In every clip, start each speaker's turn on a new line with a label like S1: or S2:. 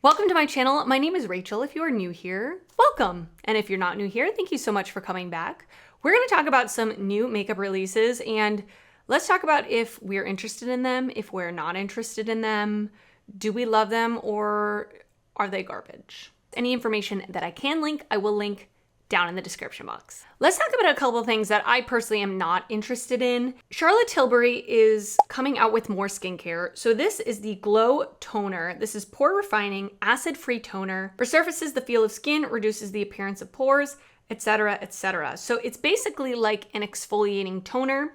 S1: Welcome to my channel. My name is Rachel. If you are new here, welcome. And if you're not new here, thank you so much for coming back. We're going to talk about some new makeup releases and let's talk about if we're interested in them, if we're not interested in them, do we love them, or are they garbage? Any information that I can link, I will link down in the description box. Let's talk about a couple of things that I personally am not interested in. Charlotte Tilbury is coming out with more skincare. So this is the Glow Toner. This is pore refining, acid-free toner, resurfaces the feel of skin, reduces the appearance of pores, etc., etc. So it's basically like an exfoliating toner.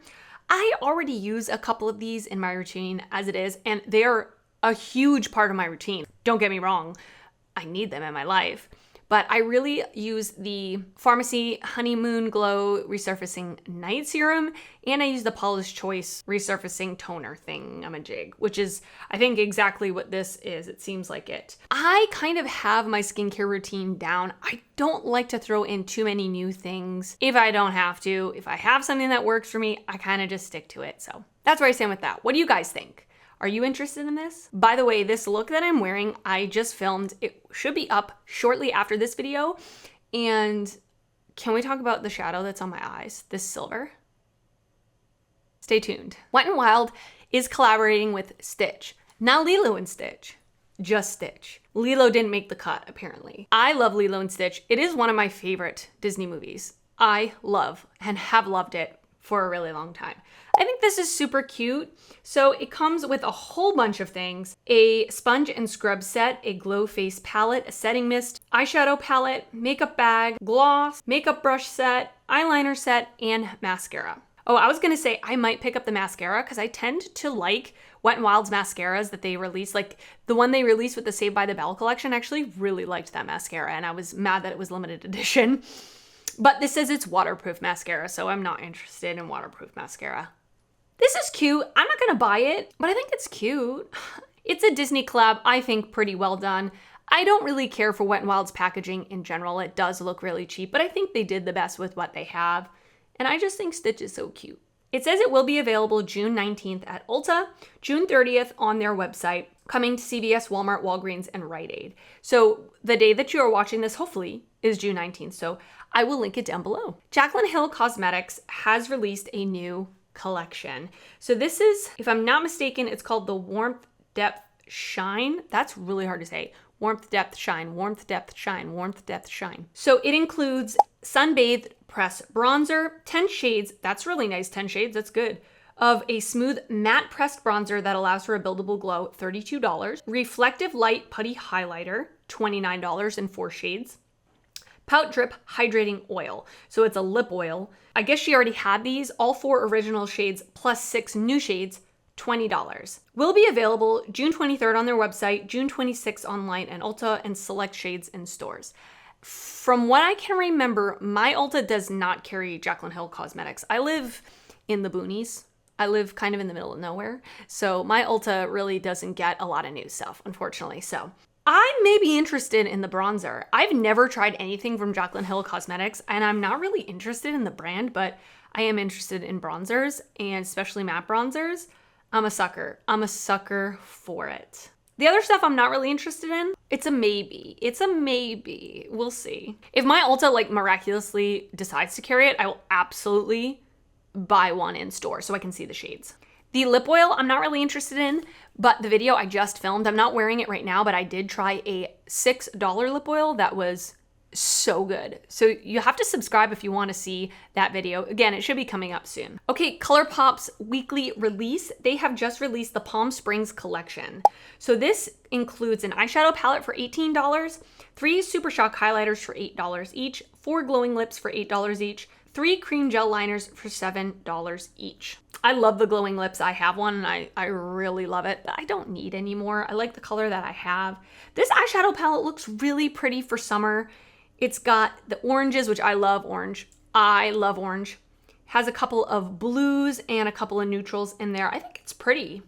S1: I already use a couple of these in my routine as it is, and they are a huge part of my routine. Don't get me wrong, I need them in my life. But I really use the Pharmacy Honeymoon Glow Resurfacing Night Serum, and I use the Paula's Choice Resurfacing Toner thingamajig, which is, I think, exactly what this is. It seems like it. I kind of have my skincare routine down. I don't like to throw in too many new things if I don't have to. If I have something that works for me, I kind of just stick to it. So that's where I stand with that. What do you guys think? Are you interested in this? By the way, this look that I'm wearing, I just filmed. It should be up shortly after this video. And can we talk about the shadow that's on my eyes? This silver? Stay tuned. Wet n Wild is collaborating with Stitch. Not Lilo and Stitch, just Stitch. Lilo didn't make the cut, apparently. I love Lilo and Stitch. It is one of my favorite Disney movies. I love and have loved it for a really long time. I think this is super cute. So it comes with a whole bunch of things: a sponge and scrub set, a glow face palette, a setting mist, eyeshadow palette, makeup bag, gloss, makeup brush set, eyeliner set, and mascara. Oh, I was gonna say I might pick up the mascara because I tend to like Wet n Wild's mascaras that they release. Like the one they released with the Saved by the Bell collection, I actually really liked that mascara and I was mad that it was limited edition. But this says it's waterproof mascara, so I'm not interested in waterproof mascara. This is cute. I'm not gonna buy it, but I think it's cute. It's a Disney collab, I think pretty well done. I don't really care for Wet n Wild's packaging in general. It does look really cheap, but I think they did the best with what they have. And I just think Stitch is so cute. It says it will be available June 19th at Ulta, June 30th on their website, coming to CVS, Walmart, Walgreens, and Rite Aid. So the day that you are watching this, hopefully, is June 19th. So I will link it down below. Jaclyn Hill Cosmetics has released a new collection. So this is, if I'm not mistaken, it's called the Warmth Depth Shine. That's really hard to say. Warmth Depth Shine, Warmth Depth Shine, Warmth Depth Shine. So it includes Sunbathed Press Bronzer, 10 shades, that's really nice, 10 shades, that's good, of a smooth matte pressed bronzer that allows for a buildable glow, $32. Reflective Light Putty Highlighter, $29 in 4 shades. Pout Drip Hydrating Oil. So it's a lip oil. I guess she already had these, all 4 original shades plus 6 new shades, $20. Will be available June 23rd on their website, June 26th online and Ulta, and select shades in stores. From what I can remember, my Ulta does not carry Jaclyn Hill Cosmetics. I live in the boonies. I live kind of in the middle of nowhere. So my Ulta really doesn't get a lot of new stuff, unfortunately. So I may be interested in the bronzer. I've never tried anything from Jaclyn Hill Cosmetics, and I'm not really interested in the brand, but I am interested in bronzers, and especially matte bronzers. I'm a sucker. I'm a sucker for it. The other stuff I'm not really interested in, it's a maybe. It's a maybe. We'll see. If my Ulta like miraculously decides to carry it, I will absolutely buy one in store so I can see the shades. The lip oil I'm not really interested in, but the video I just filmed, I'm not wearing it right now, but I did try a $6 lip oil that was so good. So you have to subscribe if you want to see that video. Again, it should be coming up soon. Okay, ColourPop's weekly release. They have just released the Palm Springs collection. So this includes an eyeshadow palette for $18, 3 Super Shock highlighters for $8 each, 4 glowing lips for $8 each, 3 cream gel liners for $7 each. I love the glowing lips. I have one and I really love it. I don't need any more. I like the color that I have. This eyeshadow palette looks really pretty for summer. It's got the oranges, which I love orange. I love orange. Has a couple of blues and a couple of neutrals in there. I think it's pretty.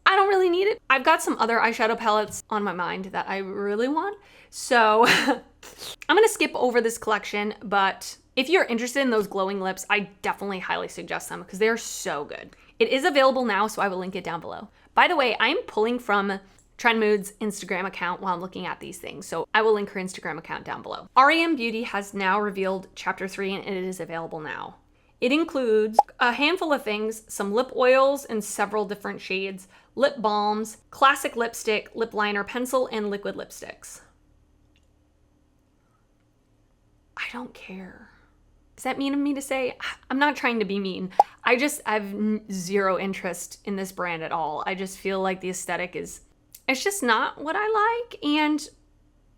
S1: I don't really need it. I've got some other eyeshadow palettes on my mind that I really want. So I'm gonna skip over this collection, but if you're interested in those glowing lips, I definitely highly suggest them because they're so good. It is available now, so I will link it down below. By the way, I'm pulling from Trend Mood's Instagram account while I'm looking at these things. So I will link her Instagram account down below. REM Beauty has now revealed chapter 3 and it is available now. It includes a handful of things, some lip oils in several different shades, lip balms, classic lipstick, lip liner, pencil, and liquid lipsticks. I don't care. Is that mean of me to say? I'm not trying to be mean. I have zero interest in this brand at all. I just feel like the aesthetic it's just not what I like. And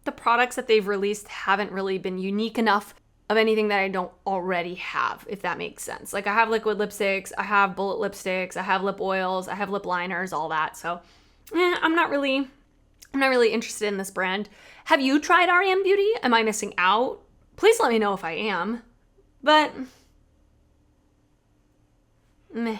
S1: the products that they've released haven't really been unique enough of anything that I don't already have, if that makes sense. Like I have liquid lipsticks, I have bullet lipsticks, I have lip oils, I have lip liners, all that. So I'm not really interested in this brand. Have you tried REM Beauty? Am I missing out? Please let me know if I am. But meh.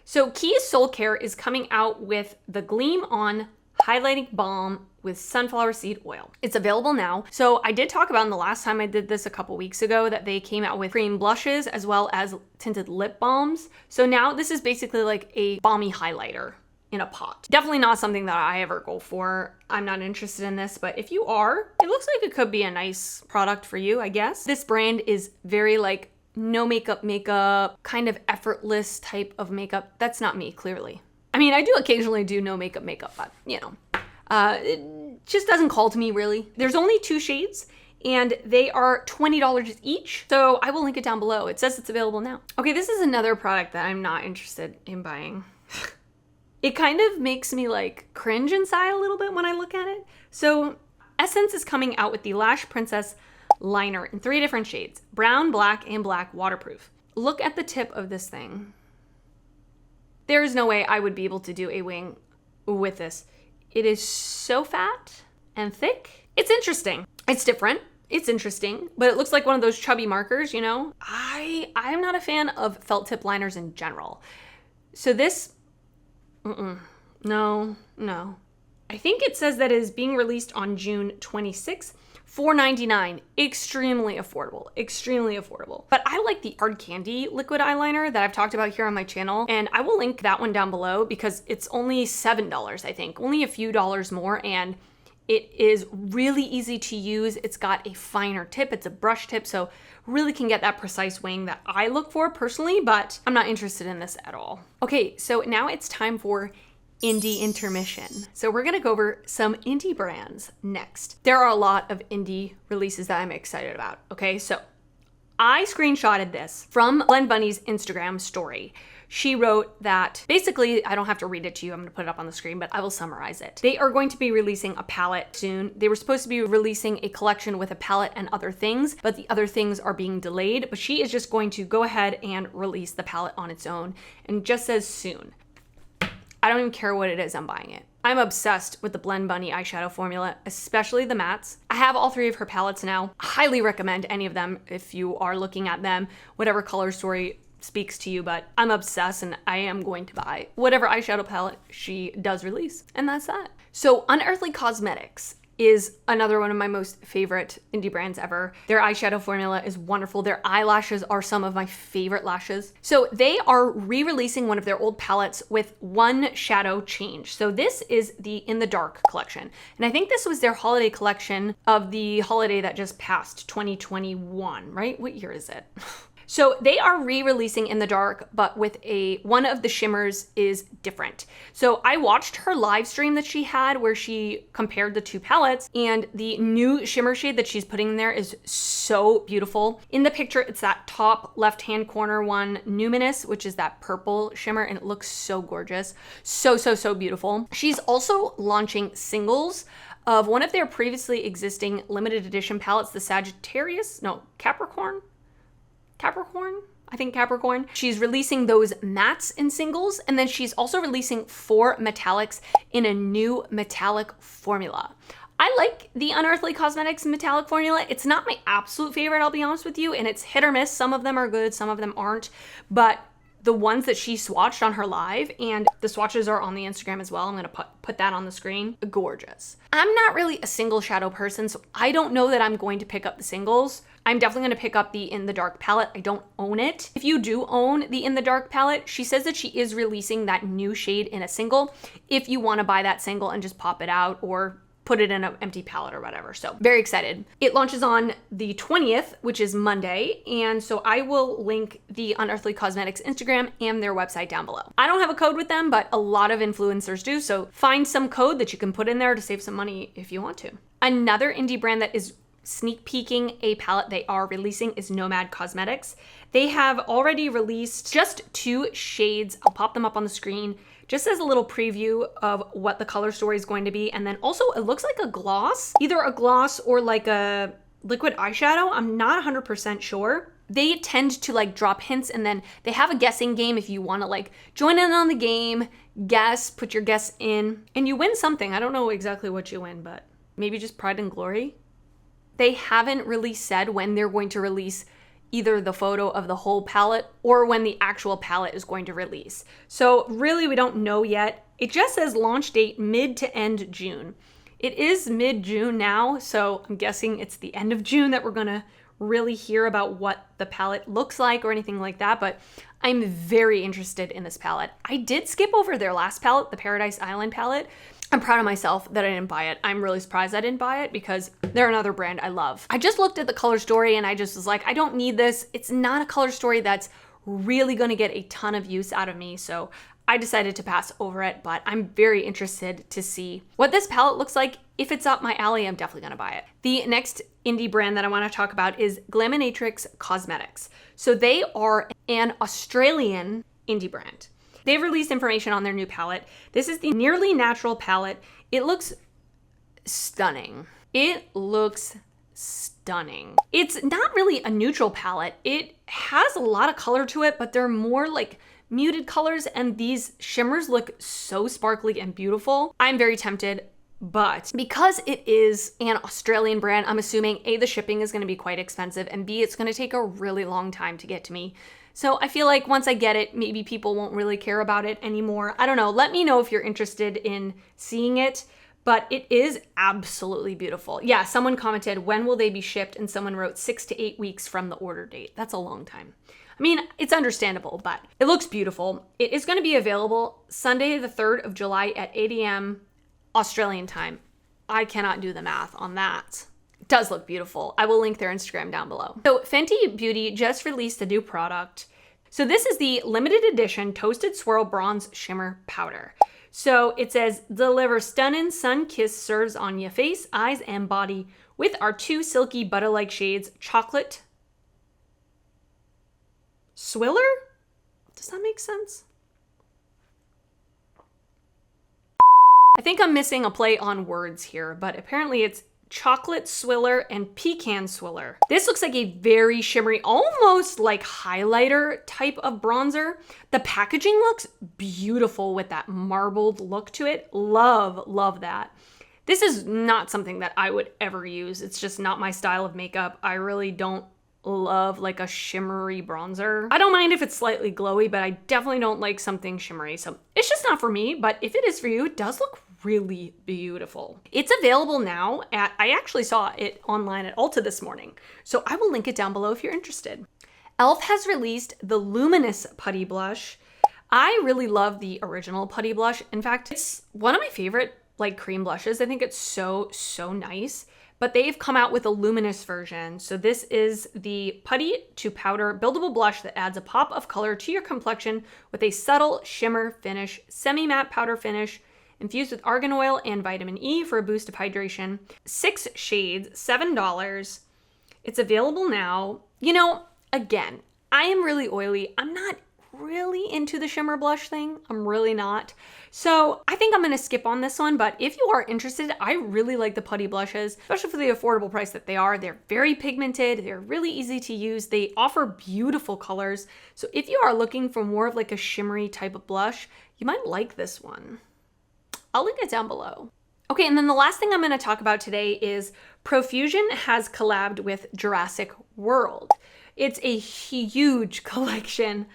S1: So Keys Soul Care is coming out with the Gleam On Highlighting Balm with sunflower seed oil. It's available now. So I did talk about in the last time I did this a couple weeks ago that they came out with cream blushes as well as tinted lip balms. So now this is basically like a balmy highlighter in a pot. Definitely not something that I ever go for. I'm not interested in this, but if you are, it looks like it could be a nice product for you, I guess. This brand is very like no makeup, kind of effortless type of makeup. That's not me, clearly. I mean, I do occasionally do no makeup, but you know, it just doesn't call to me really. There's only 2 shades and they are $20 each. So I will link it down below. It says it's available now. Okay, this is another product that I'm not interested in buying. It kind of makes me like cringe inside a little bit when I look at it. So Essence is coming out with the Lash Princess liner in 3 different shades, brown, black, and black waterproof. Look at the tip of this thing. There is no way I would be able to do a wing with this. It is so fat and thick. It's interesting. It's different. It's interesting, but it looks like one of those chubby markers, you know? I'm not a fan of felt tip liners in general. So this, no. I think it says that it is being released on June 26th. $4.99, extremely affordable. But I like the Hard Candy liquid eyeliner that I've talked about here on my channel, and I will link that one down below because it's only $7, I think, only a few dollars more, and it is really easy to use. It's got a finer tip, it's a brush tip, so really can get that precise wing that I look for personally, but I'm not interested in this at all. Okay, so now it's time for indie intermission. So we're gonna go over some indie brands next. There are a lot of indie releases that I'm excited about, okay? So I screenshotted this from Blend Bunny's Instagram story. She wrote that, basically, I don't have to read it to you, I'm gonna put it up on the screen, but I will summarize it. They are going to be releasing a palette soon. They were supposed to be releasing a collection with a palette and other things, but the other things are being delayed, but she is just going to go ahead and release the palette on its own, and just says soon. I don't even care what it is, I'm buying it. I'm obsessed with the Blend Bunny eyeshadow formula, especially the mattes. I have all 3 of her palettes now. Highly recommend any of them if you are looking at them, whatever color story speaks to you, but I'm obsessed and I am going to buy whatever eyeshadow palette she does release, and that's that. So Unearthly Cosmetics is another one of my most favorite indie brands ever. Their eyeshadow formula is wonderful. Their eyelashes are some of my favorite lashes. So they are re-releasing one of their old palettes with one shadow change. So this is the In the Dark collection. And I think this was their holiday collection of the holiday that just passed, 2021, right? What year is it? So they are re-releasing In the Dark, but with one of the shimmers is different. So I watched her live stream that she had where she compared the 2 palettes, and the new shimmer shade that she's putting in there is so beautiful. In the picture, it's that top left-hand corner one, Luminous, which is that purple shimmer, and it looks so gorgeous. So beautiful. She's also launching singles of one of their previously existing limited edition palettes, the Capricorn. She's releasing those mattes in singles, and then she's also releasing 4 metallics in a new metallic formula. I like the Unearthly Cosmetics metallic formula. It's not my absolute favorite, I'll be honest with you, and it's hit or miss. Some of them are good, some of them aren't, but the ones that she swatched on her live, and the swatches are on the Instagram as well, I'm gonna put that on the screen, gorgeous. I'm not really a single shadow person, so I don't know that I'm going to pick up the singles. I'm definitely gonna pick up the In the Dark palette. I don't own it. If you do own the In the Dark palette, she says that she is releasing that new shade in a single if you wanna buy that single and just pop it out or put it in an empty palette or whatever. So very excited. It launches on the 20th, which is Monday. And so I will link the Unearthly Cosmetics Instagram and their website down below. I don't have a code with them, but a lot of influencers do. So find some code that you can put in there to save some money if you want to. Another indie brand that is sneak peeking a palette they are releasing is Nomad Cosmetics. They have already released just 2 shades. I'll pop them up on the screen just as a little preview of what the color story is going to be. And then also it looks like a gloss, either a gloss or like a liquid eyeshadow. I'm not 100% sure. They tend to like drop hints and then they have a guessing game if you want to like join in on the game, guess, put your guess in, and you win something. I don't know exactly what you win, but maybe just pride and glory. They haven't really said when they're going to release either the photo of the whole palette or when the actual palette is going to release. So really we don't know yet. It just says launch date mid to end June. It is mid-June now, so I'm guessing it's the end of June that we're gonna really hear about what the palette looks like or anything like that, but I'm very interested in this palette. I did skip over their last palette, the Paradise Island palette. I'm proud of myself that I didn't buy it. I'm really surprised I didn't buy it because they're another brand I love. I just looked at the color story and I just was like, I don't need this. It's not a color story that's really gonna get a ton of use out of me, so I decided to pass over it, but I'm very interested to see what this palette looks like. If it's up my alley, I'm definitely gonna buy it. The next indie brand that I wanna talk about is Glaminatrix Cosmetics. So they are an Australian indie brand. They've released information on their new palette. This is the Nearly Natural palette. It looks stunning. It looks stunning. It's not really a neutral palette. It has a lot of color to it, but they're more like muted colors, and these shimmers look so sparkly and beautiful. I'm very tempted, but because it is an Australian brand, I'm assuming A, the shipping is gonna be quite expensive, and B, it's gonna take a really long time to get to me. So I feel like once I get it, maybe people won't really care about it anymore. I don't know. Let me know if you're interested in seeing it, but it is absolutely beautiful. Yeah, someone commented, when will they be shipped? And someone wrote 6 to 8 weeks from the order date. That's a long time. I mean, it's understandable, but it looks beautiful. It is going to be available Sunday, the 3rd of July at 8 a.m. Australian time. I cannot do the math on that. It does look beautiful. I will link their Instagram down below. So Fenty Beauty just released a new product. So this is the limited edition Toasted Swirl Bronze Shimmer Powder. So it says, deliver stunning sun-kissed serves on your face, eyes, and body with our 2 silky butter-like shades, Chocolate Swiller? Does that make sense? I think I'm missing a play on words here, but apparently it's Chocolate Swiller and Pecan Swiller. This looks like a very shimmery, almost like highlighter type of bronzer. The packaging looks beautiful with that marbled look to it. Love, love that. This is not something that I would ever use. It's just not my style of makeup. I really don't love like a shimmery bronzer. I don't mind if it's slightly glowy, but I definitely don't like something shimmery. So it's just not for me, but if it is for you, it does look really beautiful. It's available now at, I actually saw it online at Ulta this morning, so I will link it down below if you're interested. e.l.f. has released the Luminous Putty Blush. I really love the original Putty Blush. In fact, it's one of my favorite like cream blushes. I think it's so nice. But they've come out with a luminous version. So this is the Putty to Powder buildable blush that adds a pop of color to your complexion with a subtle shimmer finish, semi-matte powder finish, infused with argan oil and vitamin E for a boost of hydration. 6 shades, $7. It's available now. You know, again, I am really oily. I'm not really into the shimmer blush thing. I'm really not. So I think I'm gonna skip on this one, but if you are interested, I really like the Putty blushes, especially for the affordable price that they are. They're very pigmented, they're really easy to use, they offer beautiful colors. So if you are looking for more of like a shimmery type of blush, you might like this one. I'll link it down below. Okay, and then the last thing I'm gonna talk about today is Profusion has collabed with Jurassic World. It's a huge collection,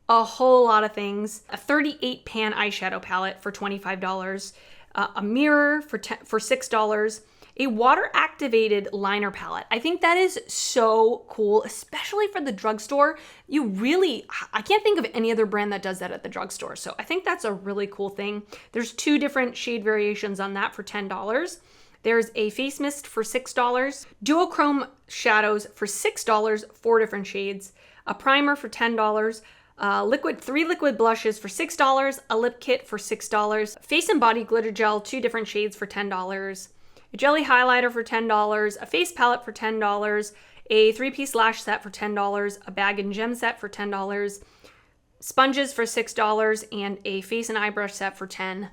S1: a whole lot of things. A 38 pan eyeshadow palette for $25, a mirror for $6, a water activated liner palette. I think that is so cool, especially for the drugstore. I can't think of any other brand that does that at the drugstore. So I think that's a really cool thing. There's 2 different shade variations on that for $10. There's a face mist for $6, duochrome shadows for $6, 4 different shades, a primer for $10, 3 liquid blushes for $6, a lip kit for $6, face and body glitter gel, 2 different shades for $10, a jelly highlighter for $10, a face palette for $10, a 3-piece lash set for $10, a bag and gem set for $10, sponges for $6, and a face and eye brush set for $10.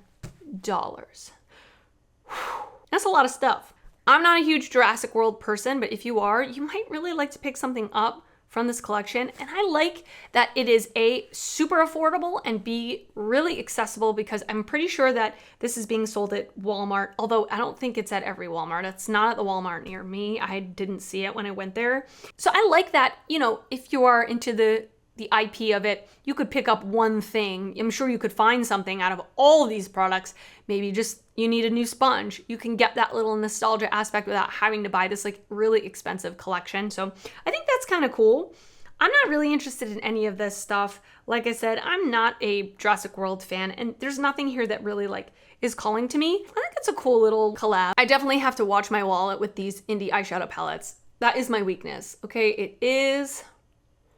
S1: That's a lot of stuff. I'm not a huge Jurassic World person, but if you are, you might really like to pick something up from this collection. And I like that it is A, super affordable, and B, really accessible, because I'm pretty sure that this is being sold at Walmart, although I don't think it's at every Walmart. It's not at the Walmart near me. I didn't see it when I went there. So I like that, you know, if you are into the IP of it, you could pick up one thing. I'm sure you could find something out of all of these products. Maybe just you need a new sponge. You can get that little nostalgia aspect without having to buy this like really expensive collection. So I think that's kind of cool. I'm not really interested in any of this stuff. Like I said, I'm not a Jurassic World fan, and there's nothing here that really like is calling to me. I think it's a cool little collab. I definitely have to watch my wallet with these indie eyeshadow palettes. That is my weakness. Okay, it is.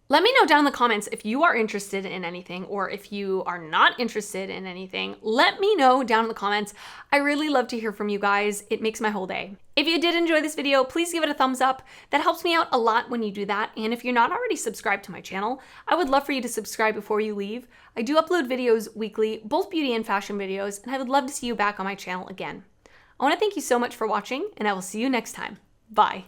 S1: Let me know down in the comments if you are interested in anything, or if you are not interested in anything. Let me know down in the comments. I really love to hear from you guys. It makes my whole day. If you did enjoy this video, please give it a thumbs up. That helps me out a lot when you do that. And if you're not already subscribed to my channel, I would love for you to subscribe before you leave. I do upload videos weekly, both beauty and fashion videos, and I would love to see you back on my channel again. I want to thank you so much for watching, and I will see you next time. Bye.